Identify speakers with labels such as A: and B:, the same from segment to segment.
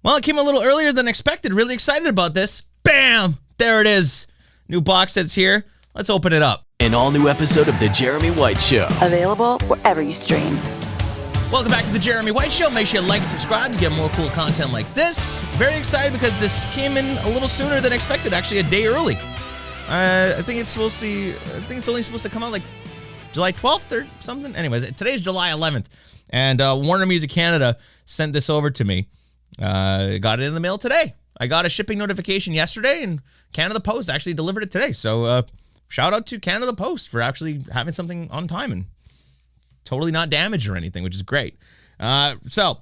A: Well, it came a little earlier than expected. Really excited about this. Bam! There it is. New box sets here. Let's open it up.
B: An all-new episode of The Jeremy White Show.
C: Available wherever you stream.
A: Welcome back to The Jeremy White Show. Make sure you like and subscribe to get more cool content like this. Very excited because this came in a little sooner than expected. Actually, a day early. I think it's only supposed to come out like July 12th or something. Anyways, today's July 11th. And Warner Music Canada sent this over to me. Got it in the mail today. I got a shipping notification yesterday, and Canada Post actually delivered it today. So shout out to Canada Post for actually having something on time and totally not damaged or anything, which is great. So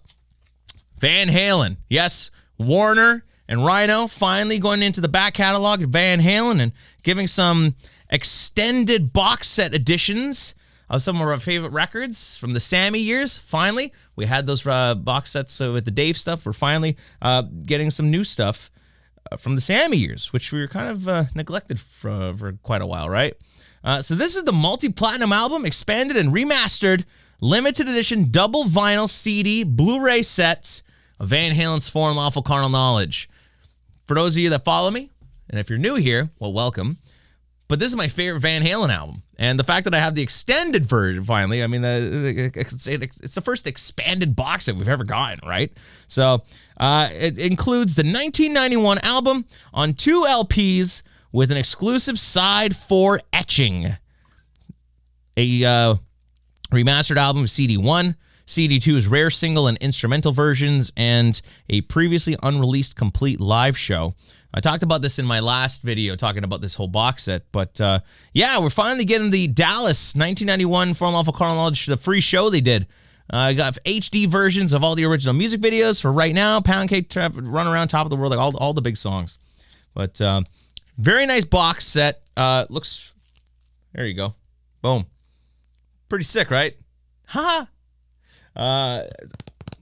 A: Van Halen, yes, Warner and Rhino finally going into the back catalog of Van Halen and giving some extended box set editions of some of our favorite records from the Sammy years. Finally, we had those box sets with the Dave stuff. We're finally getting some new stuff from the Sammy years, which we were kind of neglected for quite a while, right? So this is the multi-platinum album, expanded and remastered, limited edition double vinyl CD Blu-ray set of Van Halen's For Unlawful Carnal Knowledge. For those of you that follow me, and if you're new here, well, welcome. But this is my favorite Van Halen album. And the fact that I have the extended version finally, I mean, it's the first expanded box set we've ever gotten, right? So it includes the 1991 album on 2 LPs with an exclusive side 4 etching. A remastered album of CD1. CD2 is rare single and instrumental versions, and a previously unreleased complete live show. I talked about this in my last video, talking about this whole box set, but yeah, we're finally getting the Dallas 1991 For Unlawful Carnal Knowledge, the free show they did. I got HD versions of all the original music videos for Right Now, Pound Cake Trap, Run Around, Top of the World, like all the big songs. But very nice box set. Looks, there you go. Boom. Pretty sick, right? Ha!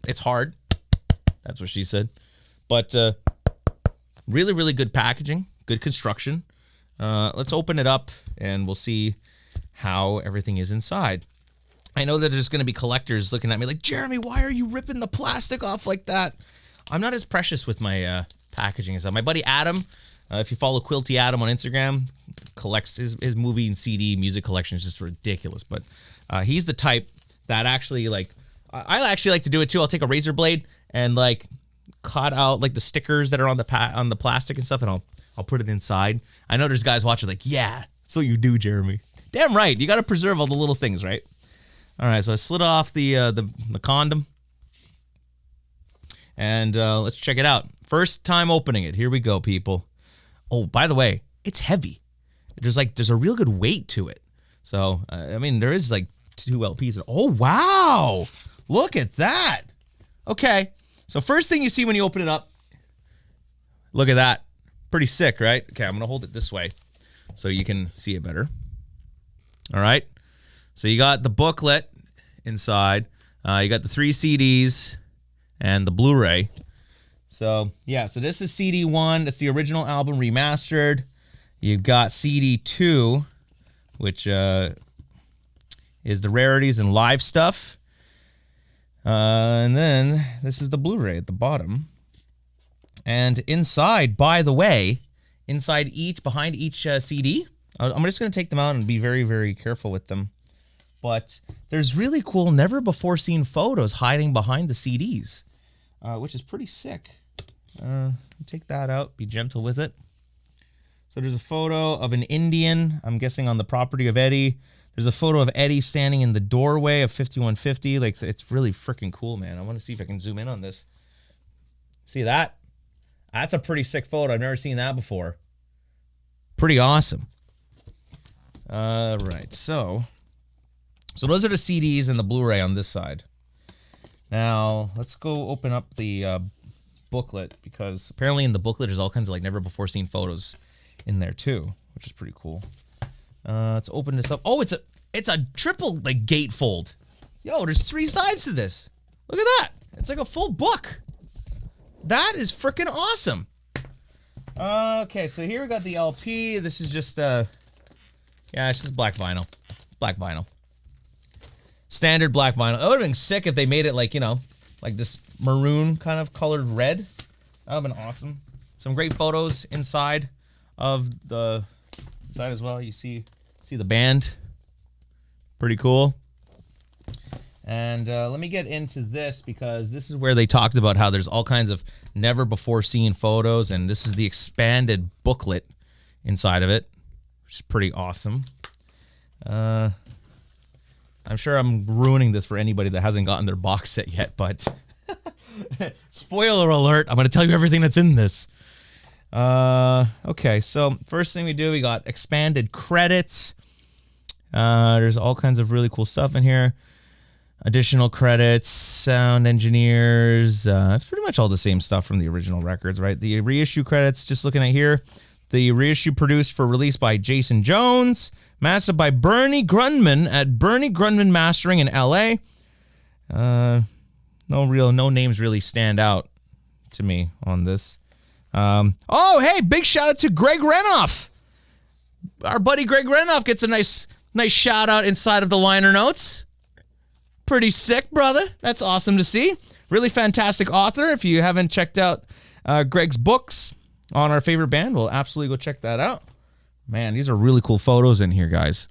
A: It's hard. That's what she said. But really, really good packaging, good construction. Let's open it up and we'll see how everything is inside. I know that there's going to be collectors looking at me like, Jeremy, why are you ripping the plastic off like that? I'm not as precious with my packaging and stuff. My buddy Adam, if you follow Quilty Adam on Instagram, collects his movie and CD music collection is just ridiculous. But he's the type that actually, like, I actually like to do it too. I'll take a razor blade and like cut out like the stickers that are on the plastic and stuff, and I'll put it inside. I know there's guys watching like, yeah, that's what you do, Jeremy. Damn right. You got to preserve all the little things, right? All right, so I slid off the condom, and let's check it out. First time opening it. Here we go, people. Oh, by the way, it's heavy. There's a real good weight to it. So I mean, there is like 2 LPs. Oh wow, look at that. Okay, so first thing you see when you open it up, look at that. Pretty sick, right? Okay, I'm gonna hold it this way so you can see it better. All right. So you got the booklet inside. You got the 3 CDs and the Blu-ray. So, yeah, so this is CD1. That's the original album remastered. You've got CD2, which is the rarities and live stuff. And then this is the Blu-ray at the bottom. And inside, by the way, behind each CD, I'm just going to take them out and be very, very careful with them. But there's really cool, never-before-seen photos hiding behind the CDs, which is pretty sick. Take that out. Be gentle with it. So there's a photo of an Indian, I'm guessing on the property of Eddie. There's a photo of Eddie standing in the doorway of 5150. Like, it's really freaking cool, man. I want to see if I can zoom in on this. See that? That's a pretty sick photo. I've never seen that before. Pretty awesome. Right, so those are the CDs and the Blu-ray on this side. Now, let's go open up the booklet, because apparently in the booklet there's all kinds of like never-before-seen photos in there too, which is pretty cool. Let's open this up. Oh, it's a triple like gatefold. Yo, there's 3 sides to this. Look at that. It's like a full book. That is freaking awesome. Okay, so here we got the LP. This is just yeah, it's just black vinyl. Black vinyl. Standard black vinyl. It would have been sick if they made it like, you know, like this maroon kind of colored red. That would have been awesome. Some great photos inside of the inside as well. You see the band. Pretty cool. And let me get into this because this is where they talked about how there's all kinds of never before seen photos, and this is the expanded booklet inside of it, which is pretty awesome. I'm sure I'm ruining this for anybody that hasn't gotten their box set yet, but spoiler alert, I'm going to tell you everything that's in this. Okay, so first thing we do, we got expanded credits. There's all kinds of really cool stuff in here. Additional credits, sound engineers, it's pretty much all the same stuff from the original records, right? The reissue credits, just looking at here, the reissue produced for release by Jason Jones, mastered by Bernie Grundman at Bernie Grundman Mastering in LA. No names really stand out to me on this. Oh, hey, big shout out to Greg Renoff. Our buddy Greg Renoff gets a nice shout out inside of the liner notes. Pretty sick, brother. That's awesome to see. Really fantastic author. If you haven't checked out Greg's books on our favorite band, we'll absolutely go check that out. Man, these are really cool photos in here, guys.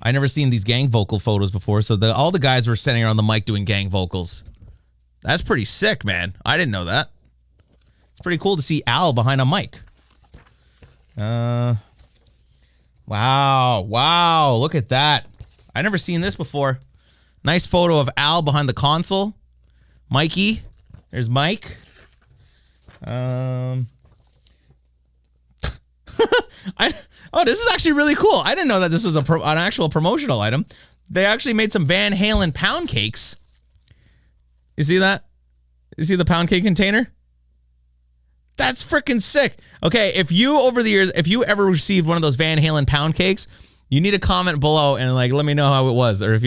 A: I never seen these gang vocal photos before, so all the guys were sitting around the mic doing gang vocals. That's pretty sick, man. I didn't know that. It's pretty cool to see Al behind a mic. Wow, look at that. I never seen this before. Nice photo of Al behind the console. Mikey. There's Mike. This is actually really cool. I didn't know that this was an actual promotional item. They actually made some Van Halen pound cakes. You see that? You see the pound cake container? That's freaking sick. Okay, if you ever received one of those Van Halen pound cakes, you need to comment below and let me know how it was, or if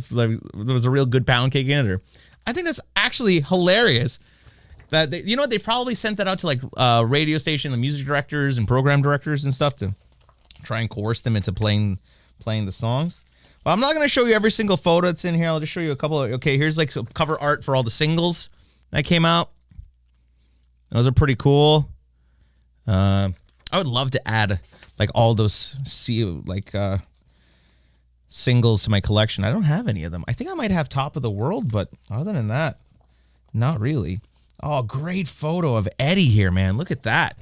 A: there was a real good pound cake in it. Or I think that's actually hilarious. That they probably sent that out to radio station, the music directors and program directors and stuff to try and coerce them into playing the songs. Well, I'm not going to show you every single photo that's in here. I'll just show you a couple of. Okay, here's cover art for all the singles that came out. Those are pretty cool. I would love to add all those singles to my collection. I don't have any of them. I think I might have Top of the World, but other than that, not really. Oh, great photo of Eddie here, man. Look at that.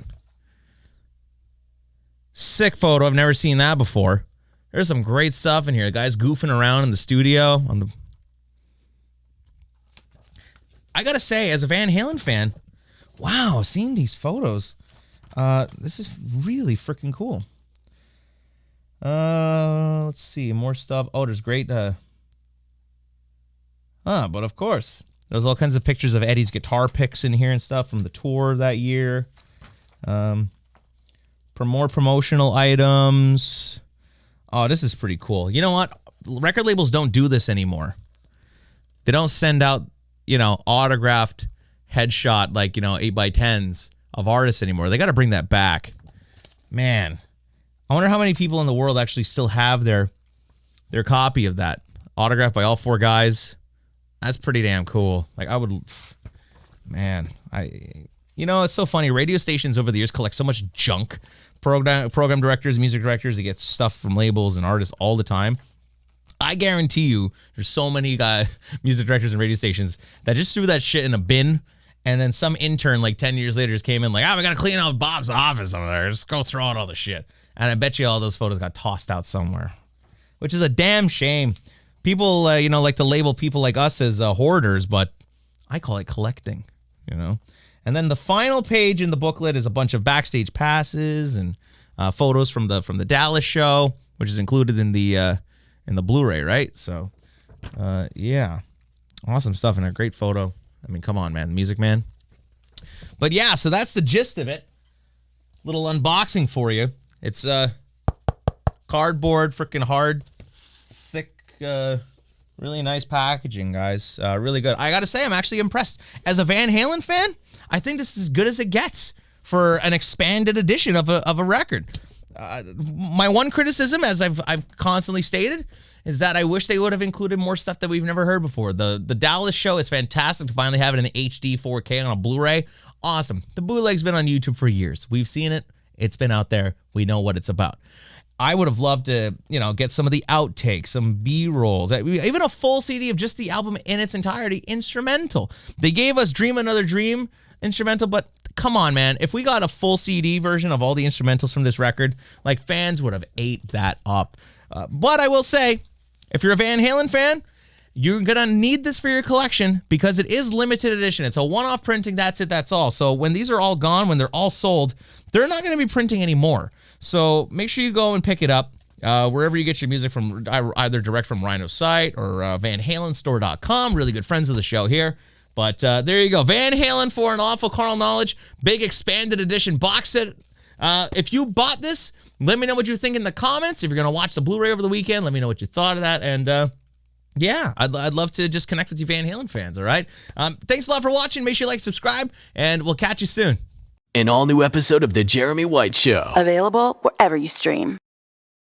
A: Sick photo. I've never seen that before. There's some great stuff in here. The guy's goofing around in the studio. I gotta say, as a Van Halen fan, wow, seeing these photos, this is really freaking cool. Let's see, more stuff. Oh, there's great, but of course, there's all kinds of pictures of Eddie's guitar picks in here and stuff from the tour that year. For more promotional items. Oh, this is pretty cool. You know what? Record labels don't do this anymore. They don't send out, autographed headshot 8x10s of artists anymore. They got to bring that back. Man, I wonder how many people in the world actually still have their copy of that autographed by all four guys. That's pretty damn cool. It's so funny. Radio stations over the years collect so much junk. Program directors, music directors, they get stuff from labels and artists all the time. I guarantee you there's so many guys, music directors and radio stations that just threw that shit in a bin, and then some intern 10 years later just came in we got to clean out Bob's office over there. Just go throw out all the shit. And I bet you all those photos got tossed out somewhere, which is a damn shame. People, like to label people like us as hoarders, but I call it collecting, And then the final page in the booklet is a bunch of backstage passes and photos from the Dallas show, which is included in the Blu-ray, right? So, yeah, awesome stuff and a great photo. I mean, come on, man, Music Man. But yeah, so that's the gist of it. Little unboxing for you. It's cardboard, freaking hard, thick, really nice packaging, guys. Really good. I gotta say, I'm actually impressed. As a Van Halen fan, I think this is as good as it gets for an expanded edition of a record. My one criticism, as I've constantly stated, is that I wish they would have included more stuff that we've never heard before. The Dallas show is fantastic to finally have it in the HD 4K on a Blu-ray. Awesome. The bootleg's been on YouTube for years. We've seen it. It's been out there. We know what it's about. I would have loved to, get some of the outtakes, some B-rolls, even a full CD of just the album in its entirety, instrumental. They gave us Dream Another Dream instrumental, but come on, man. If we got a full CD version of all the instrumentals from this record, like, fans would have ate that up. But I will say, if you're a Van Halen fan, you're going to need this for your collection because it is limited edition. It's a one-off printing. That's it. That's all. So when these are all gone, when they're all sold, they're not going to be printing anymore. So make sure you go and pick it up wherever you get your music from, either direct from Rhino's site or VanHalenStore.com. Really good friends of the show here. But there you go. Van Halen for an Awful Carnal Knowledge. Big expanded edition box set. If you bought this, let me know what you think in the comments. If you're going to watch the Blu-ray over the weekend, let me know what you thought of that. And yeah, I'd love to just connect with you Van Halen fans, all right? Thanks a lot for watching. Make sure you like, subscribe, and we'll catch you soon.
B: An all-new episode of The Jeremy White Show.
C: Available wherever you stream.